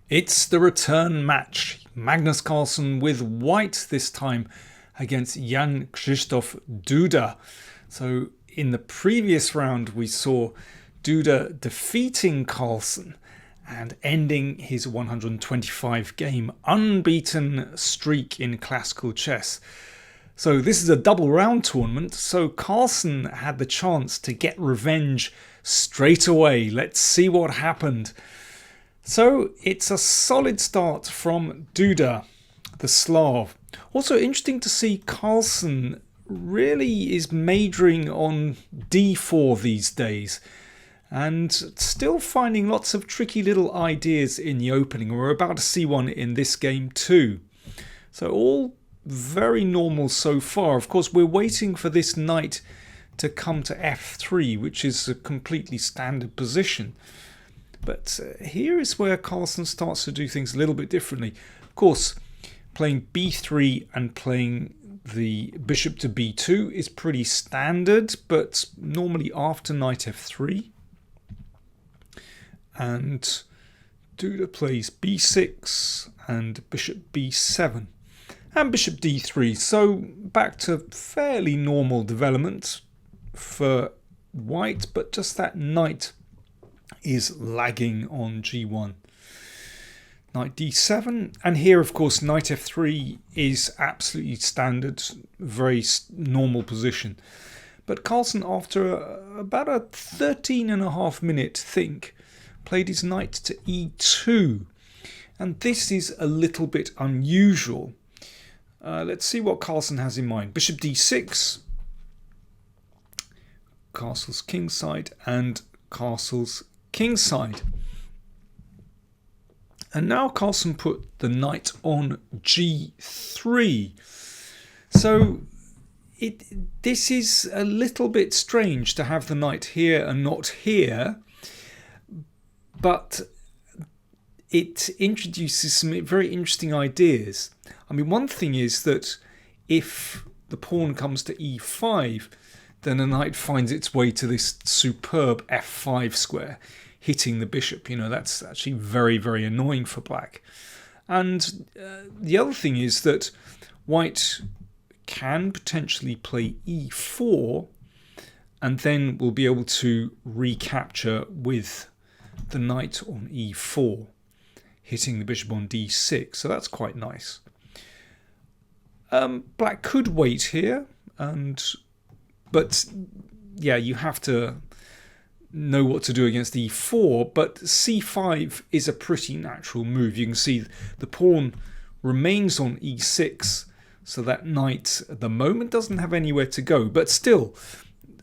It's the return match. Magnus Carlsen with white this time against Jan Krzysztof Duda. So in the previous round we saw Duda defeating Carlsen and ending his 125 game unbeaten streak in classical chess. So this is a double round tournament, so Carlsen had the chance to get revenge straight away. Let's see what happened. So it's a solid start from Duda, the Slav. Also interesting to see Carlsen really is majoring on d4 these days and still finding lots of tricky little ideas in the opening. We're about to see one in this game too. So all very normal so far. Of course, we're waiting for this knight to come to f3, which is a completely standard position. But here is where Carlsen starts to do things a little bit differently. Of course, playing b3 and playing the bishop to b2 is pretty standard, but normally after knight f3. And Duda plays b6 and bishop b7 and bishop d3. So back to fairly normal development for white, but just that knight is lagging on g1. Knight d7, and here of course knight f3 is absolutely standard, very normal position. But Carlsen, after about a 13.5 minute think, played his knight to e2, and this is a little bit unusual. Let's see what Carlsen has in mind. Bishop d6, castle's kingside, and castle's kingside. And now Carlsen put the knight on g3. So this is a little bit strange to have the knight here and not here, but it introduces some very interesting ideas. I mean, one thing is that if the pawn comes to e5, then the knight finds its way to this superb f5 square, hitting the bishop. You know, that's actually very, very annoying for black. And the other thing is that white can potentially play e4 and then will be able to recapture with the knight on e4, hitting the bishop on d6. So that's quite nice. Black could wait here, but yeah, you have to know what to do against e4, but c5 is a pretty natural move. You can see the pawn remains on e6, so that knight at the moment doesn't have anywhere to go, but still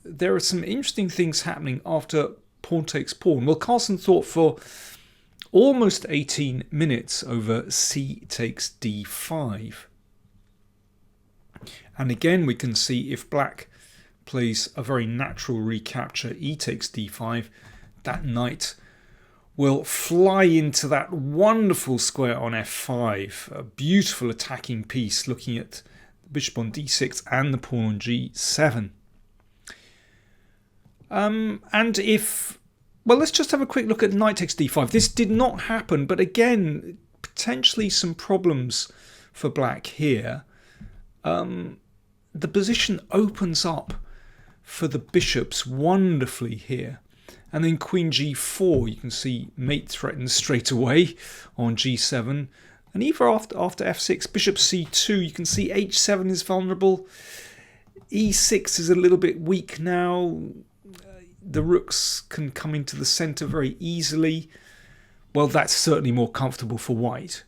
there are some interesting things happening after pawn takes pawn. Well, Carlsen thought for almost 18 minutes over c takes d5, and again we can see if black plays a very natural recapture, e takes d5, that knight will fly into that wonderful square on f5, a beautiful attacking piece looking at the bishop on d6 and the pawn on g7. And if, well, let's just have a quick look at knight takes d5. This did not happen, but again, potentially some problems for black here. The position opens up for the bishops wonderfully here, and then queen g4, you can see mate threatens straight away on g7, and even after f6, bishop c2, you can see h7 is vulnerable, e6 is a little bit weak now, the rooks can come into the center very easily. Well, that's certainly more comfortable for white.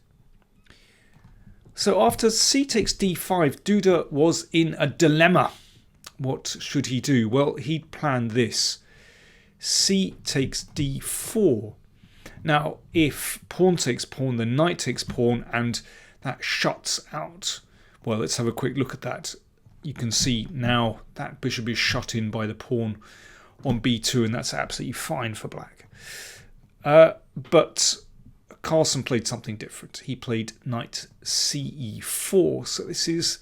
So after c takes d5, Duda was in a dilemma. What should he do? Well, he'd planned this. C takes d4. Now, if pawn takes pawn, then knight takes pawn, and that shuts out. Well, let's have a quick look at that. You can see now that bishop is shut in by the pawn on b2, and that's absolutely fine for black. But Carlsen played something different. He played knight ce4. So this is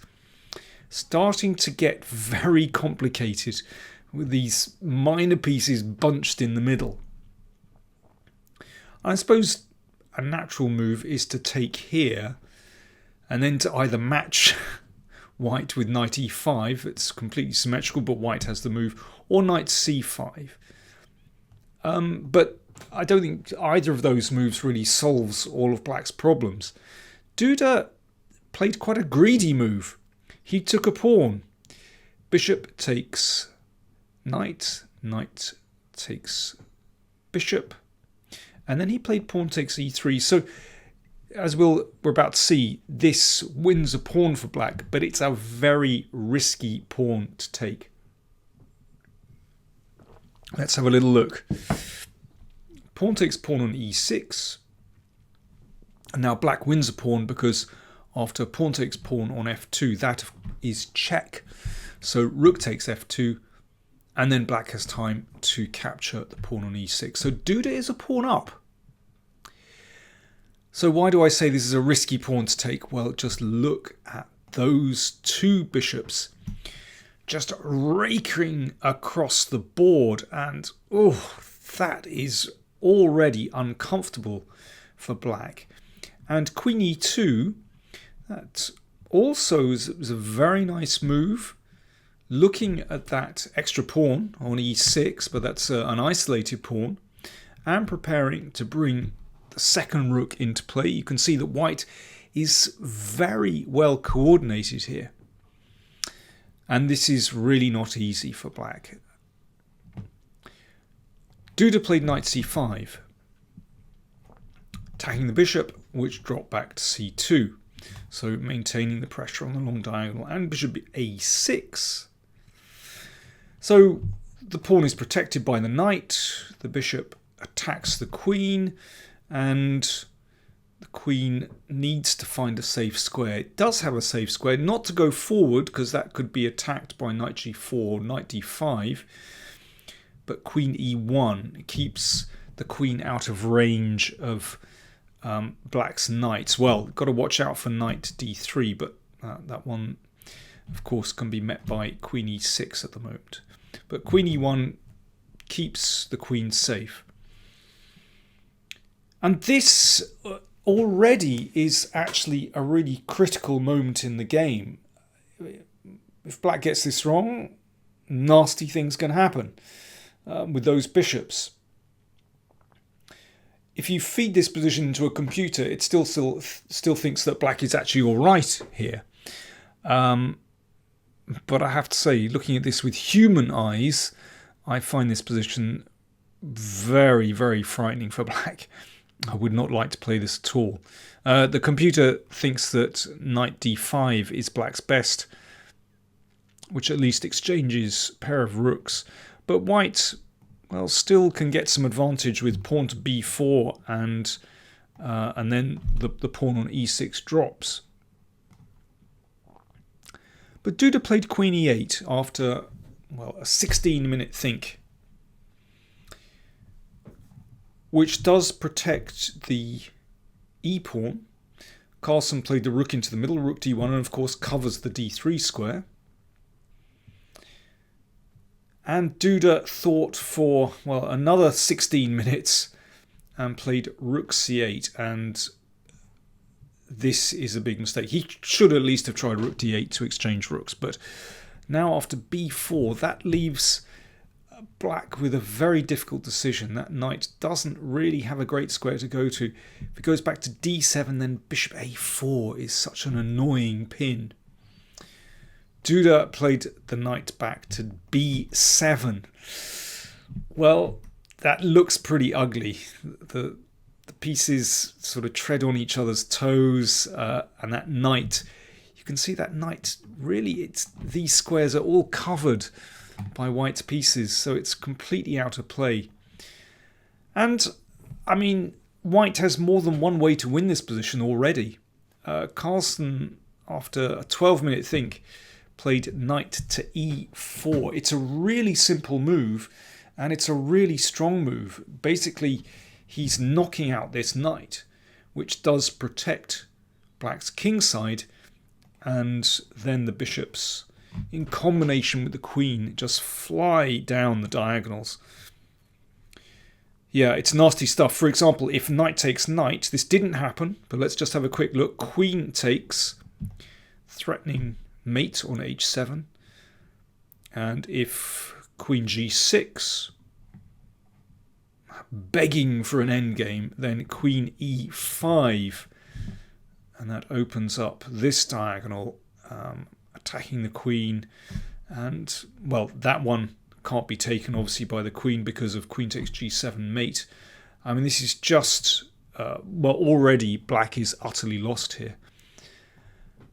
starting to get very complicated with these minor pieces bunched in the middle. I suppose a natural move is to take here and then to either match white with knight e5, it's completely symmetrical but white has the move, or knight c5. But I don't think either of those moves really solves all of black's problems. Duda played quite a greedy move. He took a pawn. Bishop takes knight, knight takes bishop, and then he played pawn takes e3. So as we're about to see, this wins a pawn for black, but it's a very risky pawn to take. Let's have a little look. Pawn takes pawn on e6. And now black wins a pawn because after pawn takes pawn on f2, that is check. So rook takes f2, and then black has time to capture the pawn on e6. So Duda is a pawn up. So why do I say this is a risky pawn to take? Well, just look at those two bishops just raking across the board, and oh, that is already uncomfortable for black. And queen e2, that also is a very nice move. Looking at that extra pawn on e6, but that's an isolated pawn, and preparing to bring the second rook into play. You can see that white is very well coordinated here. And this is really not easy for black. Duda played knight c5, attacking the bishop, which dropped back to c2. So maintaining the pressure on the long diagonal, and bishop a6. So the pawn is protected by the knight, the bishop attacks the queen, and the queen needs to find a safe square. It does have a safe square, not to go forward because that could be attacked by knight g4, knight d5, but queen e1 keeps the queen out of range of black's knights. Well, got to watch out for knight d3, but that one, of course, can be met by queen e6 at the moment. But queen e1 keeps the queen safe. And this already is actually a really critical moment in the game. If black gets this wrong, nasty things can happen with those bishops. If you feed this position into a computer, it still thinks that black is actually all right here. But I have to say, looking at this with human eyes, I find this position very, very frightening for black. I would not like to play this at all. The computer thinks that knight d5 is black's best, which at least exchanges a pair of rooks. But white, well, still can get some advantage with pawn to b4, and then the pawn on e6 drops. But Duda played queen e8 after, well, a 16-minute think, which does protect the e-pawn. Carlsen played the rook into the middle, rook d1, and of course covers the d3 square. And Duda thought for, well, another 16 minutes and played rook c8, and this is a big mistake. He should at least have tried rook d8 to exchange rooks, but now after b4, that leaves black with a very difficult decision. That knight doesn't really have a great square to go to. If it goes back to d7, then bishop a4 is such an annoying pin. Duda played the knight back to b7. Well, that looks pretty ugly. The pieces sort of tread on each other's toes, and that knight, you can see that knight, really, these squares are all covered by white's pieces, so it's completely out of play. And, I mean, white has more than one way to win this position already. Carlsen, after a 12-minute think, played knight to e4. It's a really simple move, and it's a really strong move. Basically, he's knocking out this knight, which does protect black's kingside, and then the bishops, in combination with the queen, just fly down the diagonals. Yeah, it's nasty stuff. For example, if knight takes knight, this didn't happen, but let's just have a quick look. Queen takes, threatening mate on h7. And if queen g6, begging for an endgame, then queen e5. And that opens up this diagonal, attacking the queen. And, well, that one can't be taken, obviously, by the queen because of queen takes g7 mate. I mean, this is just, well, already black is utterly lost here.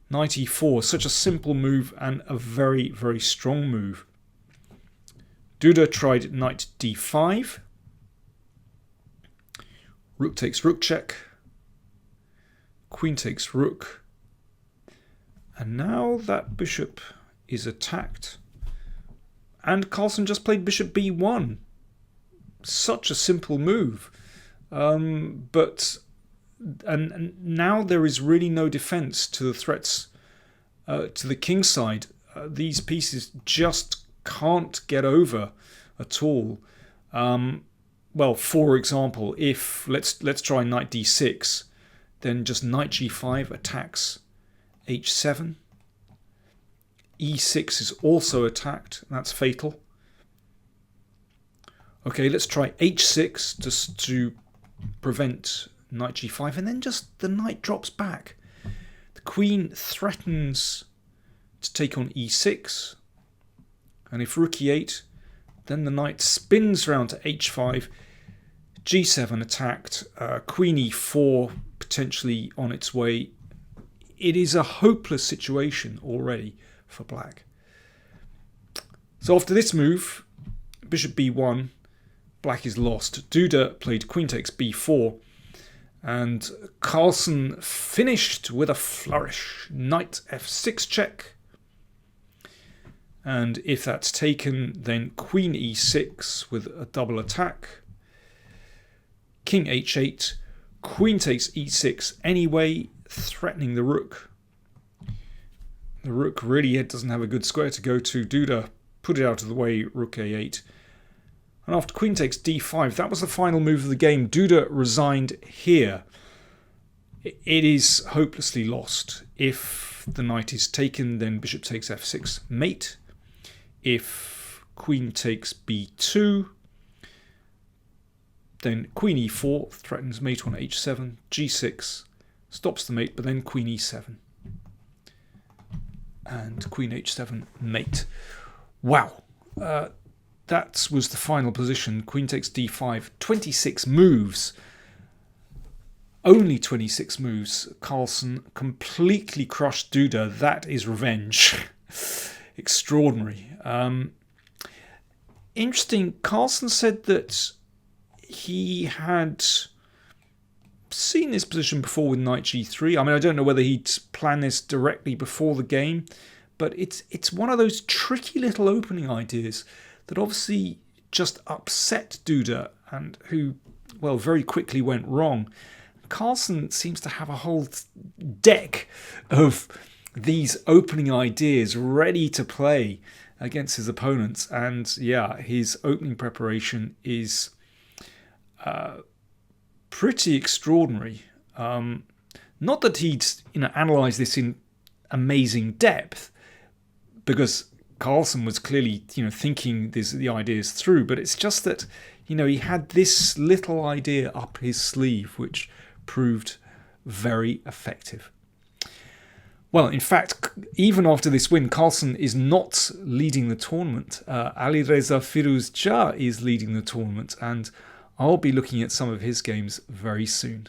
Knight e4, such a simple move and a very, very strong move. Duda tried knight d5. Rook takes rook check. Queen takes rook. And now that bishop is attacked. And Carlsen just played bishop b1. Such a simple move. And now there is really no defense to the threats to the king side. These pieces just can't get over at all. Well, for example, if let's try knight d6, then just knight g5 attacks h7. e6 is also attacked. That's fatal. Okay, let's try h6 just to prevent knight g5, and then just the knight drops back. The queen threatens to take on e6, and if rook e8, then the knight spins round to h5, g7 attacked, queen e4 potentially on its way. It is a hopeless situation already for black. So after this move, bishop b1, black is lost. Duda played queen takes b4, and Carlsen finished with a flourish. Knight f6 check. And if that's taken, then queen e6 with a double attack. King h8. Queen takes e6 anyway, threatening the rook. The rook really doesn't have a good square to go to. Duda put it out of the way, rook a8. And after queen takes d5, that was the final move of the game. Duda resigned here. It is hopelessly lost. If the knight is taken, then bishop takes f6 mate. If queen takes b2, then queen e4 threatens mate on h7. g6 stops the mate, but then queen e7. And queen h7 mate. Wow. That was the final position. Queen takes d5. 26 moves. Only 26 moves. Carlsen completely crushed Duda. That is revenge. Extraordinary. Interesting. Carlsen said that he had seen this position before with knight g3. I mean, I don't know whether he'd planned this directly before the game, but it's one of those tricky little opening ideas that obviously just upset Duda, and who, well, very quickly went wrong. Carlsen seems to have a whole deck of these opening ideas ready to play against his opponents, and yeah, his opening preparation is pretty extraordinary. Not that he'd analysed this in amazing depth, because Carlsen was clearly thinking the ideas through, but it's just that he had this little idea up his sleeve which proved very effective. Well, in fact, even after this win, Carlsen is not leading the tournament. Alireza Firuzja is leading the tournament, and I'll be looking at some of his games very soon.